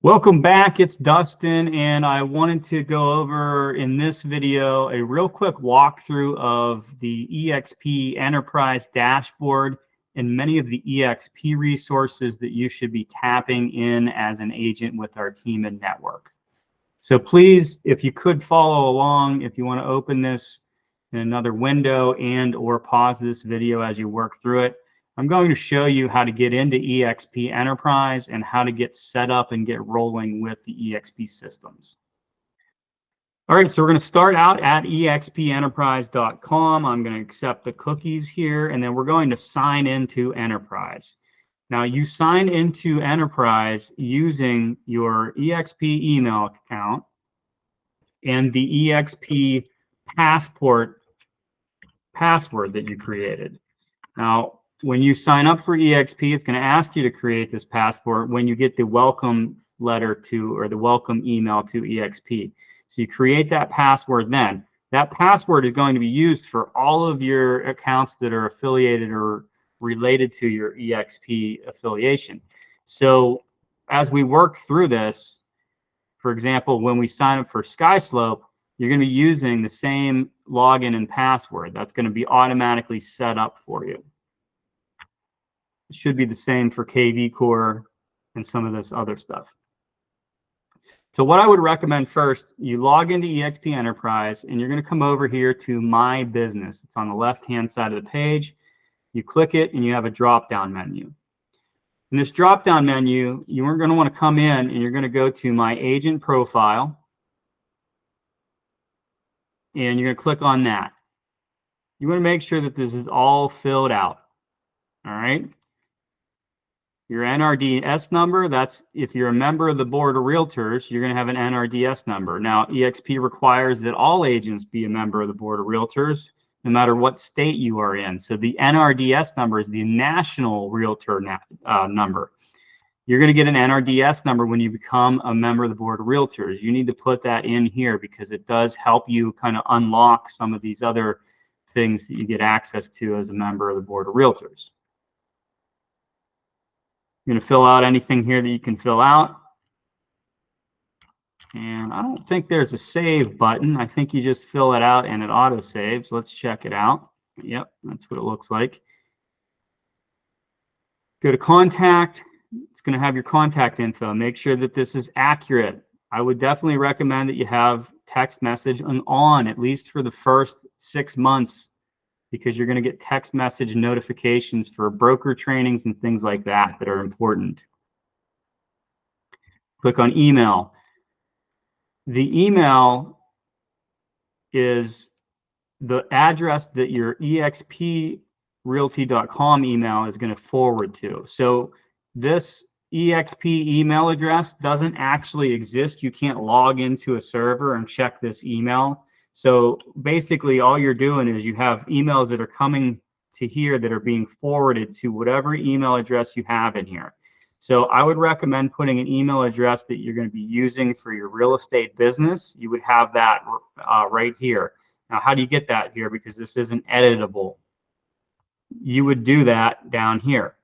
Welcome back, it's Dustin, and I wanted to go over in this video a real quick walkthrough of the eXp Enterprise dashboard and many of the eXp resources that you should be tapping in as an agent with our team and network. So please, if you could follow along, if you want to open this in another window and or pause this video as you work through it, I'm going to show you how to get into eXp Enterprise and how to get set up and get rolling with the eXp systems. All right, so we're going to start out at expenterprise.com. I'm going to accept the cookies here, and then we're going to sign into Enterprise. Now, you sign into Enterprise using your eXp email account and the eXp passport password that you created. Now, when you sign up for eXp, it's going to ask you to create this passport when you get the welcome letter to, or the welcome email to eXp. So you create that password then. That password is going to be used for all of your accounts that are affiliated or related to your eXp affiliation. So as we work through this, for example, when we sign up for SkySlope, you're going to be using the same login and password. That's going to be automatically set up for you. It should be the same for KV Core and some of this other stuff. So what I would recommend first, you log into eXp Enterprise and you're going to come over here to My Business. It's on the left-hand side of the page. You click it and you have a drop-down menu. In this drop-down menu, you are going to want to come in and you're going to go to My Agent Profile. And you're going to click on that. You want to make sure that this is all filled out. All right. Your NRDS number, that's if you're a member of the Board of Realtors, you're going to have an NRDS number. Now, eXp requires that all agents be a member of the Board of Realtors, no matter what state you are in. So the NRDS number is the National Realtor number. You're going to get an NRDS number when you become a member of the Board of Realtors. You need to put that in here because it does help you kind of unlock some of these other things that you get access to as a member of the Board of Realtors. You're going to fill out anything here that you can fill out. And I don't think there's a save button. I think you just fill it out and it auto saves. Let's check it out. Yep, that's what it looks like. Go to contact. It's going to have your contact info. Make sure that this is accurate. I would definitely recommend that you have text message on at least for the first 6 months, because you're going to get text message notifications for broker trainings and things like that that are important. Click on email. The email is the address that your exprealty.com email is going to forward to. So this eXp email address doesn't actually exist. You can't log into a server and check this email. So basically all you're doing is you have emails that are coming to here that are being forwarded to whatever email address you have in here. So I would recommend putting an email address that you're going to be using for your real estate business. You would have that right here. Now, how do you get that here? Because this isn't editable. You would do that down here.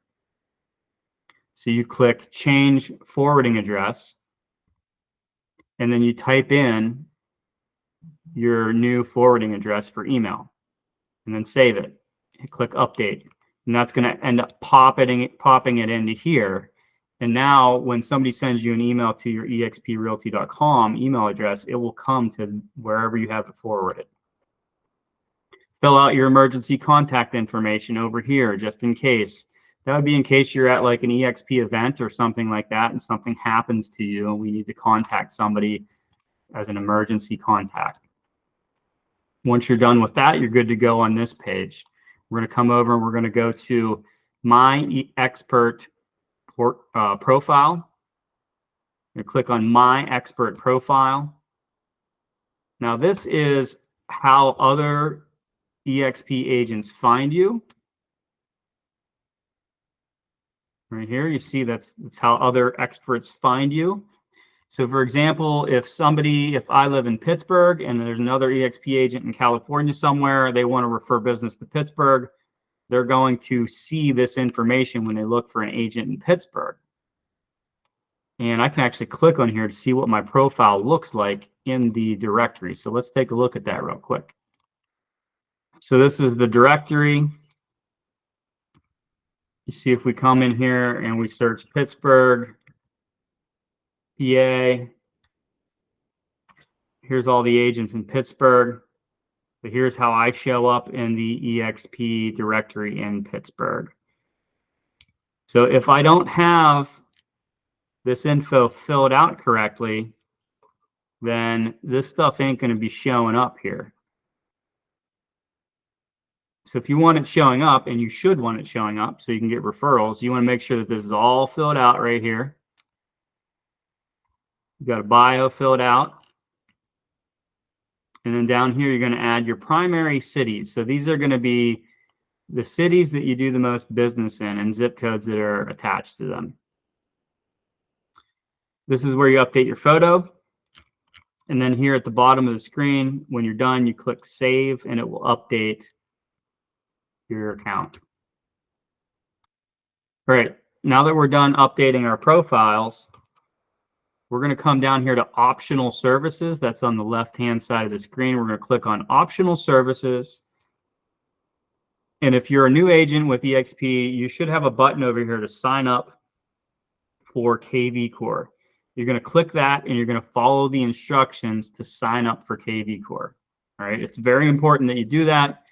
So you click change forwarding address, and then you type in your new forwarding address for email, and then save it. And click update, and that's going to end up popping it into here. And now when somebody sends you an email to your exprealty.com email address, it will come to wherever you have it forwarded. Fill out your emergency contact information over here just in case. That would be in case you're at like an eXp event or something like that and something happens to you and we need to contact somebody as an emergency contact. Once you're done with that, you're good to go on this page. We're going to come over and we're going to go to My Expert Profile. I'm going to click on My Expert Profile. Now this is how other eXp agents find you. Right here, you see that's how other experts find you. So for example, if I live in Pittsburgh and there's another eXp agent in California somewhere, they want to refer business to Pittsburgh, they're going to see this information when they look for an agent in Pittsburgh. And I can actually click on here to see what my profile looks like in the directory. So let's take a look at that real quick. So this is the directory. You see if we come in here and we search Pittsburgh, PA, here's all the agents in Pittsburgh. So here's how I show up in the eXp directory in Pittsburgh. So if I don't have this info filled out correctly, then this stuff ain't going to be showing up here. So if you want it showing up, and you should want it showing up so you can get referrals, you want to make sure that this is all filled out right here. You got a bio filled out. And then down here, you're going to add your primary cities. So these are going to be the cities that you do the most business in and zip codes that are attached to them. This is where you update your photo. And then here at the bottom of the screen, when you're done, you click save and it will update your account. All right, now that we're done updating our profiles, we're going to come down here to optional services. That's on the left-hand side of the screen. We're going to click on optional services. And if you're a new agent with eXp, you should have a button over here to sign up for KV Core. You're going to click that and you're going to follow the instructions to sign up for KV Core. All right, it's very important that you do that.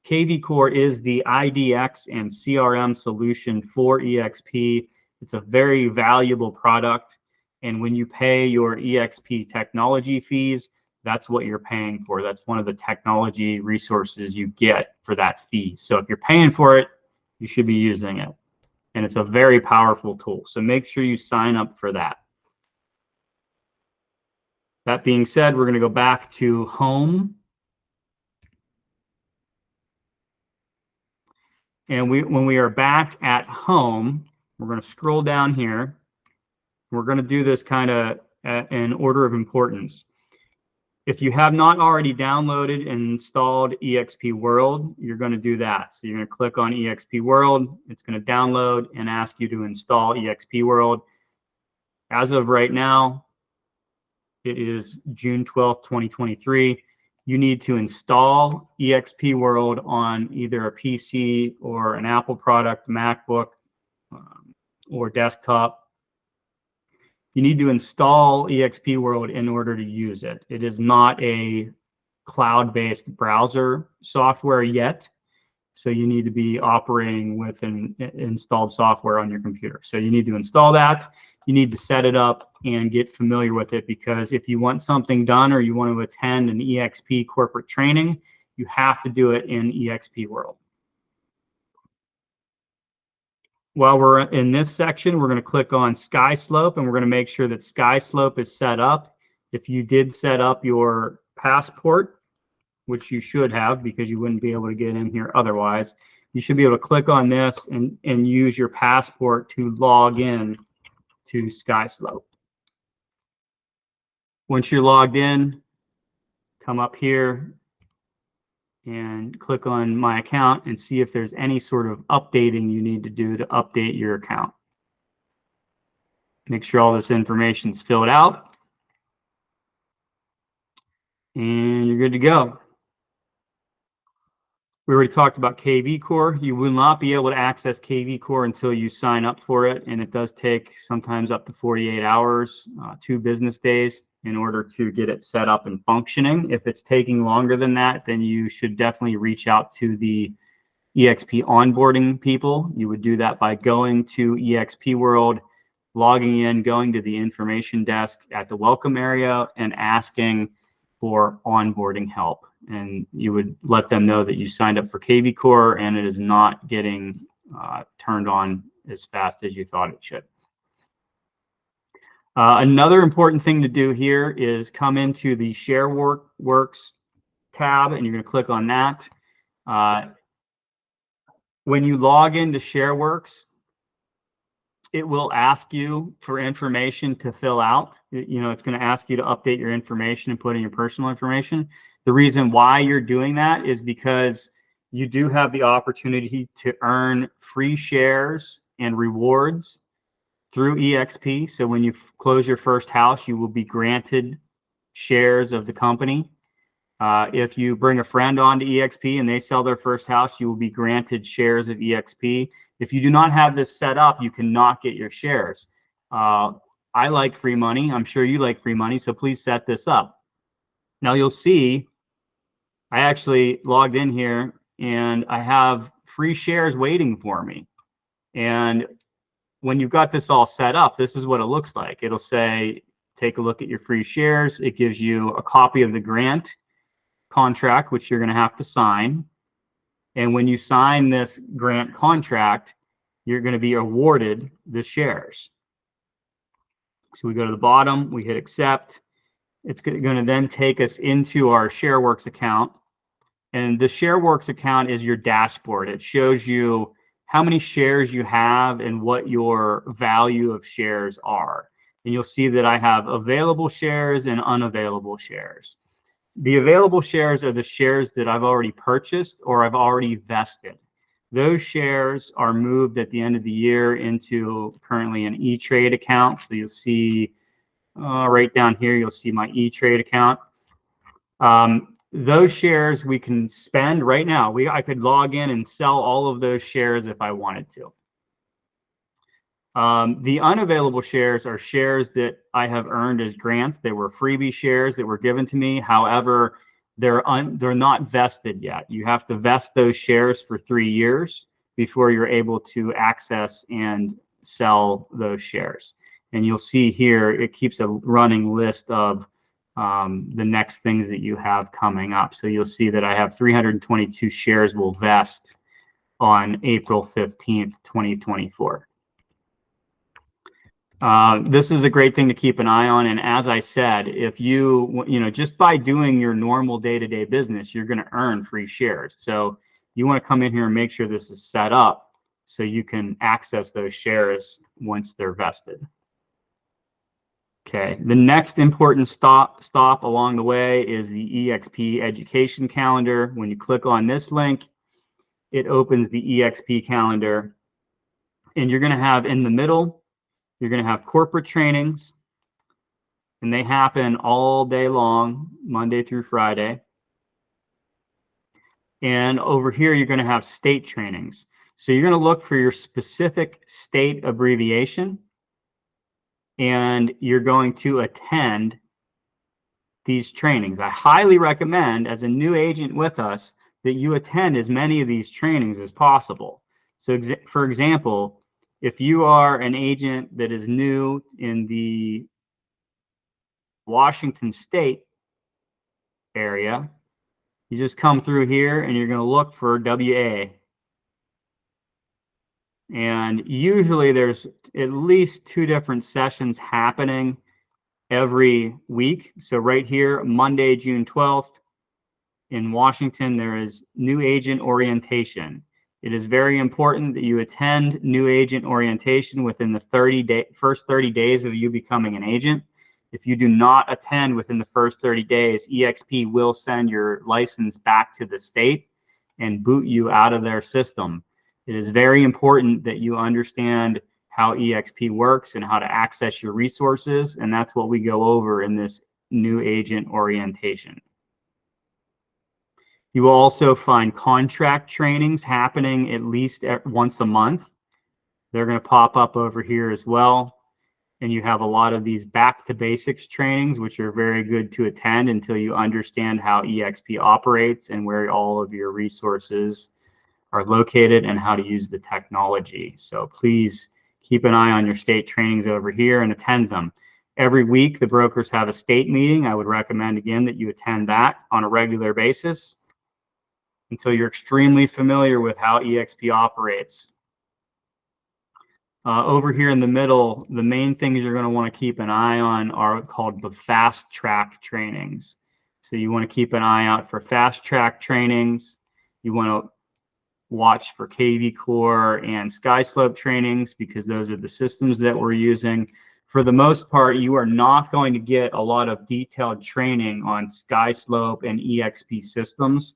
KV Core is the IDX and CRM solution for eXp. It's a very valuable product. And when you pay your eXp technology fees, that's what you're paying for. That's one of the technology resources you get for that fee. So if you're paying for it, you should be using it. And it's a very powerful tool. So make sure you sign up for that. That being said, we're going to go back to home. And when we are back at home, we're going to scroll down here. We're going to do this kind of in order of importance. If you have not already downloaded and installed eXp World, you're going to do that. So you're going to click on eXp World. It's going to download and ask you to install eXp World. As of right now, it is June 12th, 2023. You need to install eXp World on either a PC or an Apple product, MacBook, or desktop. You need to install eXp World in order to use it. It is not a cloud-based browser software yet, so you need to be operating with an installed software on your computer. So you need to install that. You need to set it up and get familiar with it, because if you want something done or you want to attend an eXp corporate training, you have to do it in eXp World. While we're in this section, we're going to click on SkySlope, and we're going to make sure that SkySlope is set up. If you did set up your passport, which you should have because you wouldn't be able to get in here otherwise, you should be able to click on this and use your passport to log in to SkySlope. Once you're logged in, come up here and click on My Account and see if there's any sort of updating you need to do to update your account. Make sure all this information is filled out, and you're good to go. We already talked about KV Core. You will not be able to access KV Core until you sign up for it, and it does take sometimes up to 48 hours, 2 business days, in order to get it set up and functioning. If it's taking longer than that, then you should definitely reach out to the eXp onboarding people. You would do that by going to eXp World, logging in, going to the information desk at the welcome area and asking for onboarding help. And you would let them know that you signed up for KV Core and it is not getting turned on as fast as you thought it should. Another important thing to do here is come into the ShareWorks tab, and you're going to click on that. When you log into ShareWorks, it will ask you for information to fill out. You know, it's going to ask you to update your information and put in your personal information. The reason why you're doing that is because you do have the opportunity to earn free shares and rewards through eXp. So when you close your first house, you will be granted shares of the company. If you bring a friend onto eXp and they sell their first house, you will be granted shares of eXp. If you do not have this set up, you cannot get your shares. I like free money. I'm sure you like free money, so please set this up. Now you'll see I actually logged in here and I have free shares waiting for me. And when you've got this all set up, this is what it looks like. It'll say, take a look at your free shares. It gives you a copy of the grant contract, which you're going to have to sign. And when you sign this grant contract, you're going to be awarded the shares. So we go to the bottom, we hit accept. It's going to then take us into our ShareWorks account. And the ShareWorks account is your dashboard. It shows you how many shares you have and what your value of shares are. And you'll see that I have available shares and unavailable shares. The available shares are the shares that I've already purchased or I've already vested. Those shares are moved at the end of the year into currently an E-Trade account. So you'll see right down here, you'll see my E-Trade account. Those shares we can spend right now. I could log in and sell all of those shares if I wanted to. The unavailable shares are shares that I have earned as grants. They were freebie shares that were given to me. However, they're not vested yet. You have to vest those shares for 3 years before you're able to access and sell those shares. And you'll see here, it keeps a running list of the next things that you have coming up. So you'll see that I have 322 shares will vest on April 15th, 2024. This is a great thing to keep an eye on. And as I said, if you just by doing your normal day-to-day business, you're going to earn free shares. So you want to come in here and make sure this is set up so you can access those shares once they're vested. Okay, the next important stop along the way is the eXp education calendar. When you click on this link, it opens the eXp calendar. And you're going to have in the middle, you're going to have corporate trainings, and they happen all day long, Monday through Friday. And over here, you're going to have state trainings. So you're going to look for your specific state abbreviation, and you're going to attend these trainings. I highly recommend, as a new agent with us, that you attend as many of these trainings as possible. So for example, if you are an agent that is new in the Washington State area, you just come through here and you're going to look for WA. And usually there's at least 2 different sessions happening every week. So right here, Monday, June 12th, in Washington, there is new agent orientation. It is very important that you attend new agent orientation within the first 30 days of you becoming an agent. If you do not attend within the first 30 days, eXp will send your license back to the state and boot you out of their system. It is very important that you understand how eXp works and how to access your resources, and that's what we go over in this new agent orientation. You will also find contract trainings happening at least once a month. They're going to pop up over here as well. And you have a lot of these back to basics trainings, which are very good to attend until you understand how eXp operates and where all of your resources are located and how to use the technology. So please keep an eye on your state trainings over here and attend them. Every week, the brokers have a state meeting. I would recommend, again, that you attend that on a regular basis until you're extremely familiar with how eXp operates. Over here in the middle, the main things you're going to want to keep an eye on are called the fast track trainings. So you want to keep an eye out for fast track trainings. You want to watch for KV Core and SkySlope trainings because those are the systems that we're using. For the most part, you are not going to get a lot of detailed training on SkySlope and eXp systems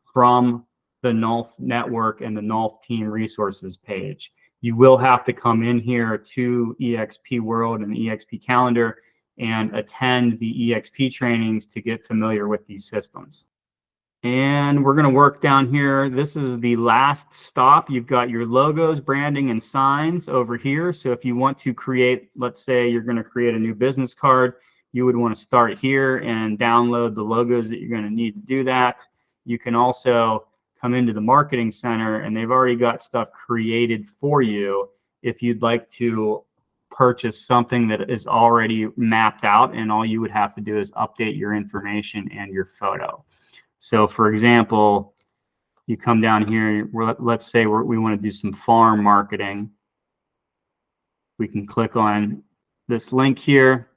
from the Nulf network and the Nulf team resources page. you will have to come in here to eXp World and eXp Calendar and attend the eXp trainings to get familiar with these systems. And we're going to work down here. This is the last stop. You've got your logos, branding, and signs over here. So if you want to create, let's say you're going to create a new business card, you would want to start here and download the logos that you're going to need to do that. You can also come into the marketing center and they've already got stuff created for you if you'd like to purchase something that is already mapped out, and all you would have to do is update your information and your photo. So for example, you come down here, let's say we want to do some farm marketing. We can click on this link here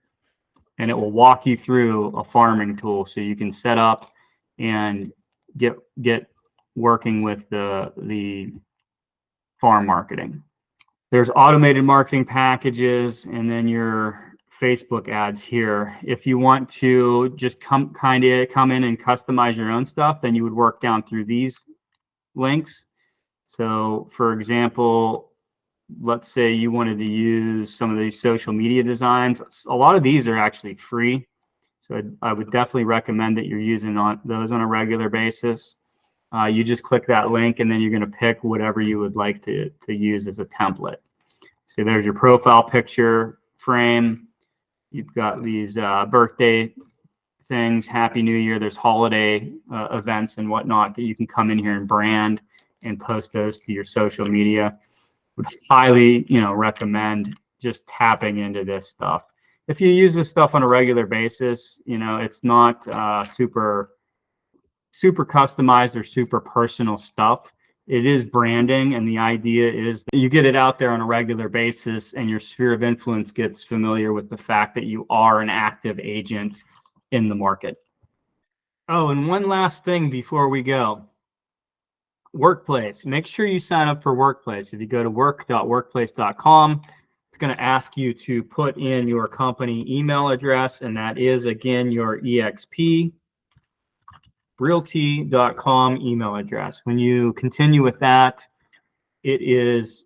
and it will walk you through a farming tool so you can set up and get working with the farm marketing. There's automated marketing packages and then your Facebook ads here. If you want to just come in and customize your own stuff, then you would work down through these links. So for example, let's say you wanted to use some of these social media designs. A lot of these are actually free. So I would definitely recommend that you're using those on a regular basis. You just click that link and then you're going to pick whatever you would like to use as a template. So there's your profile picture frame. You've got these birthday things, Happy New Year. There's holiday events and whatnot that you can come in here and brand and post those to your social media. Would highly, recommend just tapping into this stuff. If you use this stuff on a regular basis, it's not super customized or super personal stuff. It is branding, and the idea is that you get it out there on a regular basis and your sphere of influence gets familiar with the fact that you are an active agent in the market. Oh, and one last thing before we go. Workplace. Make sure you sign up for Workplace. If you go to work.workplace.com, it's going to ask you to put in your company email address, and that is, again, your eXp realty.com email address. When you continue with that, it is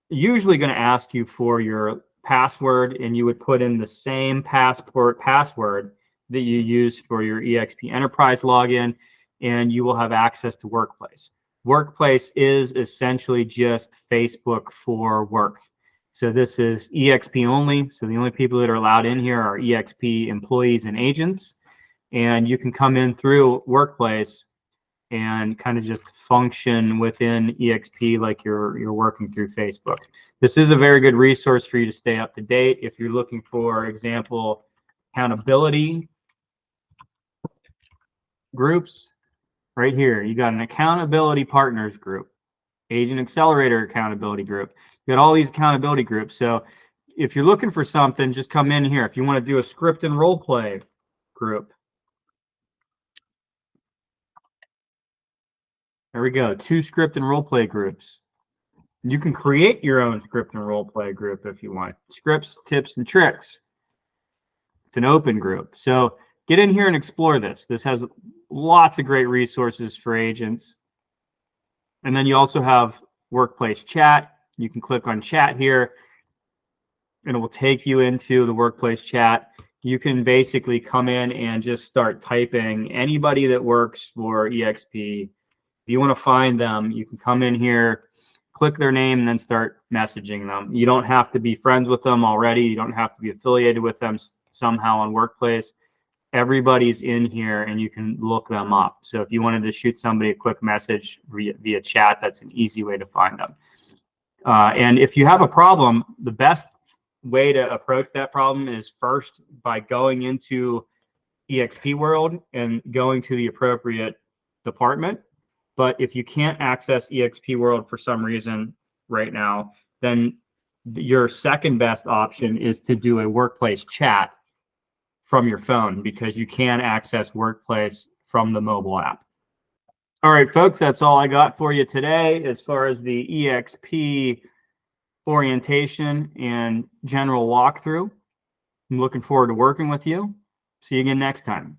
usually going to ask you for your password, and you would put in the same password that you use for your eXp Enterprise login, and you will have access to Workplace. Workplace is essentially just Facebook for work. So this is eXp only. So the only people that are allowed in here are eXp employees and agents. And you can come in through Workplace and kind of just function within eXp like you're working through Facebook. This is a very good resource for you to stay up to date. If you're looking for example, accountability groups, right here, you got an accountability partners group, agent accelerator accountability group. You got all these accountability groups. So if you're looking for something, just come in here. If you want to do a script and role play group, there we go, 2 script and role play groups. You can create your own script and role play group if you want. Scripts, tips, and tricks. It's an open group. So get in here and explore this. This has lots of great resources for agents. And then you also have Workplace chat. You can click on chat here and it will take you into the Workplace chat. You can basically come in and just start typing anybody that works for eXp. If you want to find them, you can come in here, click their name, and then start messaging them. You don't have to be friends with them already. You don't have to be affiliated with them somehow on Workplace. Everybody's in here and you can look them up. So if you wanted to shoot somebody a quick message via chat, that's an easy way to find them. And if you have a problem, the best way to approach that problem is first by going into eXp World and going to the appropriate department. But if you can't access eXp World for some reason right now, then your second best option is to do a Workplace chat from your phone, because you can access Workplace from the mobile app. All right, folks, that's all I got for you today as far as the eXp orientation and general walkthrough. I'm looking forward to working with you. See you again next time.